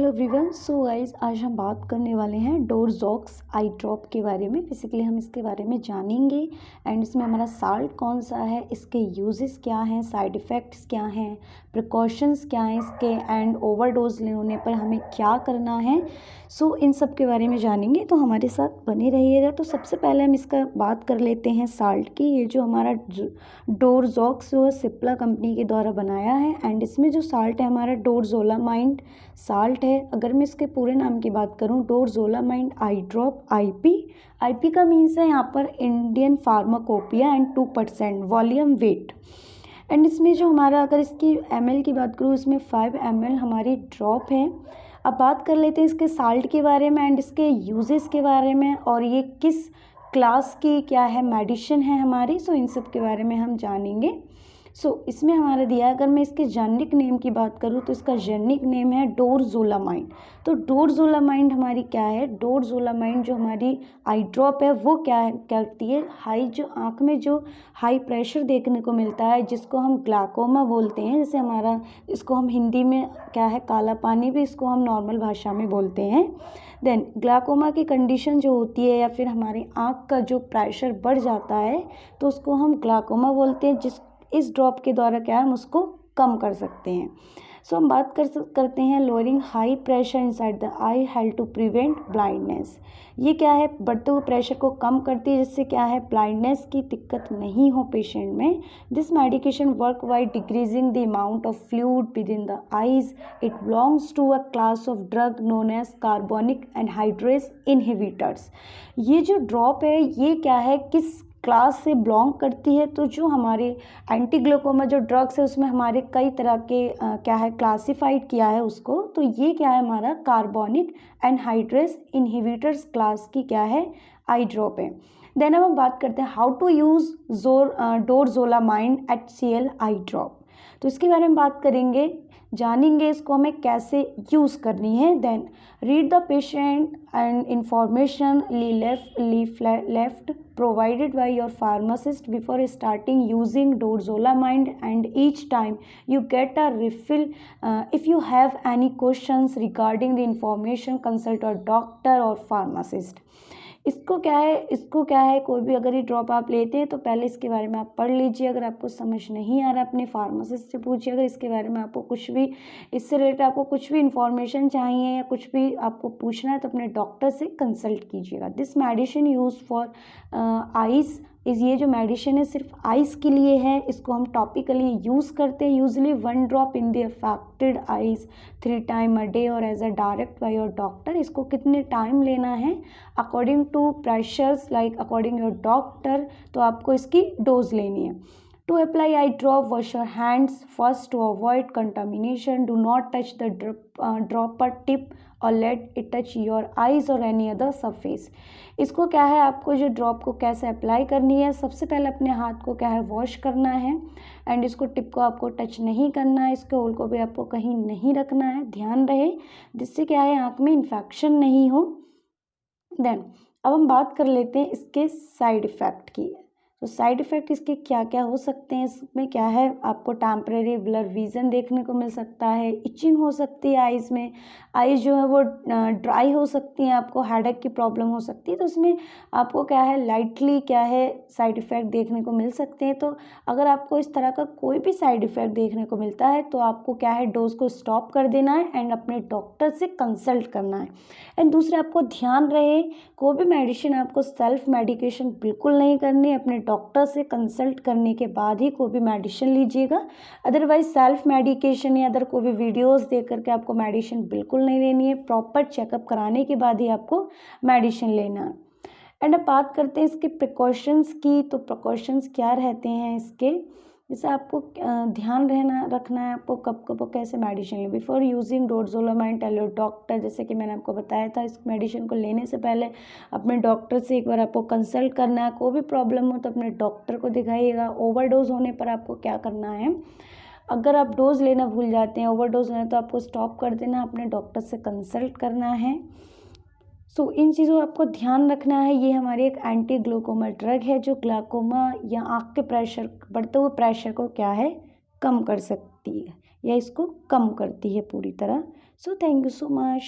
Everyone. So guys, आज हम बात करने वाले हैं डोरजॉक्स आई ड्रॉप के बारे में। बेसिकली हम इसके बारे में जानेंगे एंड इसमें हमारा साल्ट कौन सा है, इसके यूजेस क्या हैं, साइड इफ़ेक्ट्स क्या हैं, प्रिकॉशंस क्या हैं इसके, एंड ओवरडोज लेने पर हमें क्या करना है। सो इन सब के बारे में जानेंगे, तो हमारे साथ बने रहिएगा। तो सबसे पहले हम इसका बात कर लेते हैं साल्ट की। ये जो हमारा डोरजॉक्स जो सिप्ला कंपनी के द्वारा बनाया है एंड इसमें जो साल्ट है हमारा डोरजोलामाइड साल्ट है। अगर मैं इसके पूरे नाम की बात करूं, डोरजोलामाइड आई ड्रॉप आईपी। आईपी का मीन्स है यहाँ पर Indian pharmacopoeia and 2% volume weight. And इसमें जो हमारा, अगर इसकी ml की बात करूँ, इसमें 5 ml हमारी ड्रॉप है। अब बात कर लेते हैं इसके साल्ट के बारे में एंड इसके यूजेस के बारे में, और ये किस क्लास की क्या है मेडिसिन है हमारी। सो इन सब के बारे में हम जानेंगे। इसमें हमारा दिया है, अगर मैं इसके जेनेरिक नेम की बात करूँ तो इसका जेनेरिक नेम है डोरजोलामाइड। तो डोरजोलामाइड हमारी क्या है, डोरजोलामाइड जो हमारी आई ड्रॉप है वो क्या करती है, हाई जो आँख में जो हाई प्रेशर देखने को मिलता है जिसको हम ग्लाकोमा बोलते हैं, जैसे हमारा इसको हम हिंदी में क्या है काला पानी भी इसको हम नॉर्मल भाषा में बोलते हैं। देन ग्लाकोमा की कंडीशन जो होती है या फिर हमारी आँख का जो प्रेशर बढ़ जाता है तो उसको हम ग्लाकोमा बोलते हैं, जिस इस ड्रॉप के द्वारा क्या है हम उसको कम कर सकते हैं। हम बात करते हैं lowering high pressure inside the eye help to prevent blindness. ये क्या है, बढ़ते हुए प्रेशर को कम करती है जिससे क्या है ब्लाइंडनेस की दिक्कत नहीं हो पेशेंट में। This medication work by decreasing the amount of fluid within the eyes. It belongs to a class of drug known as carbonic anhydrase inhibitors. ये जो ड्रॉप है ये क्या है, किस क्लास से बिलोंग करती है, तो जो हमारे एंटी ग्लूकोमा जो ड्रग्स है उसमें हमारे कई तरह के क्या है क्लासिफाइड किया है उसको। तो ये क्या है हमारा कार्बोनिक एनहाइड्रेस इनहिबिटर्स क्लास की क्या है आई ड्रॉप है। देन अब हम बात करते हैं how to use dorzolamide HCl eye drop. तो इसके बारे में बात करेंगे, जानेंगे इसको हमें कैसे यूज़ करनी है। Then read the patient and information leaflet provided by your pharmacist before starting using dorzolamide, and each time you get a refill. If you have any questions regarding the information, consult a doctor or pharmacist. इसको क्या है कोई भी अगर ये drop आप लेते हैं तो पहले इसके बारे में आप पढ़ लीजिए। अगर आपको समझ नहीं आ रहा अपने फार्मासिस्ट से पूछिए। अगर इसके बारे में आपको कुछ भी इससे रिलेटेड आपको कुछ भी इंफॉर्मेशन चाहिए या कुछ भी आपको पूछना है तो अपने डॉक्टर से कंसल्ट कीजिएगा। This medicine use for eyes ये जो मेडिसिन है सिर्फ आइज़ के लिए है। इसको हम टॉपिकली यूज़ करते हैं, usually 1 drop in the affected eyes 3 time a day और as a direct by your doctor. इसको कितने टाइम लेना है according to pressures like according your doctor, तो आपको इसकी डोज लेनी है। To apply eye drop, wash your hands first to avoid contamination. Do not touch the dropper tip or let it touch your eyes or any other surface. इसको क्या है, आपको जो ड्रॉप को कैसे अप्लाई करनी है, सबसे पहले अपने हाथ को क्या है वॉश करना है एंड इसको टिप को आपको टच नहीं करना है, इसके होल को भी आपको कहीं नहीं रखना है, ध्यान रहे, जिससे क्या है आँख में इन्फेक्शन नहीं हो। देन अब हम बात कर लेते हैं इसके साइड इफ़ेक्ट की। तो साइड इफ़ेक्ट इसके क्या क्या हो सकते हैं, इसमें क्या है आपको टेम्परेरी ब्लर विज़न देखने को मिल सकता है, इचिंग हो सकती है आइज़ में, आइज़ जो है वो ड्राई हो सकती हैं, आपको हेडेक की प्रॉब्लम हो सकती है। तो इसमें आपको क्या है लाइटली क्या है साइड इफ़ेक्ट देखने को मिल सकते हैं। तो अगर आपको इस तरह का कोई भी साइड इफ़ेक्ट देखने को मिलता है तो आपको क्या है डोज को स्टॉप कर देना है एंड अपने डॉक्टर से कंसल्ट करना है। एंड दूसरे आपको ध्यान रहे कोई भी मेडिसिन आपको सेल्फ मेडिकेशन बिल्कुल नहीं करनी, अपने डॉक्टर से कंसल्ट करने के बाद ही कोई भी मेडिसिन लीजिएगा। अदरवाइज सेल्फ मेडिकेशन या अदर कोई भी वीडियोस देख करके आपको मेडिसिन बिल्कुल नहीं लेनी है, प्रॉपर चेकअप कराने के बाद ही आपको मेडिसिन लेना है। एंड अब बात करते हैं इसके प्रिकॉशंस की। तो प्रिकॉशंस क्या रहते हैं इसके, जैसे आपको ध्यान रखना है आपको कब कब कैसे मेडिसिन लें। Before using dorzolamide tell your doctor, जैसे कि मैंने आपको बताया था इस मेडिसिन को लेने से पहले अपने डॉक्टर से एक बार आपको कंसल्ट करना है। कोई भी प्रॉब्लम हो तो अपने डॉक्टर को दिखाइएगा। ओवरडोज होने पर आपको क्या करना है, अगर आप डोज लेना भूल जाते हैं, ओवरडोज लेना, तो आपको स्टॉप कर देना, अपने डॉक्टर से कंसल्ट करना है। इन चीज़ों आपको ध्यान रखना है। ये हमारी एक एंटी ग्लूकोमा ड्रग है जो ग्लाकोमा या आँख के प्रेशर बढ़ते हुए प्रेशर को क्या है कम कर सकती है। या इसको कम करती है पूरी तरह। So thank you so much.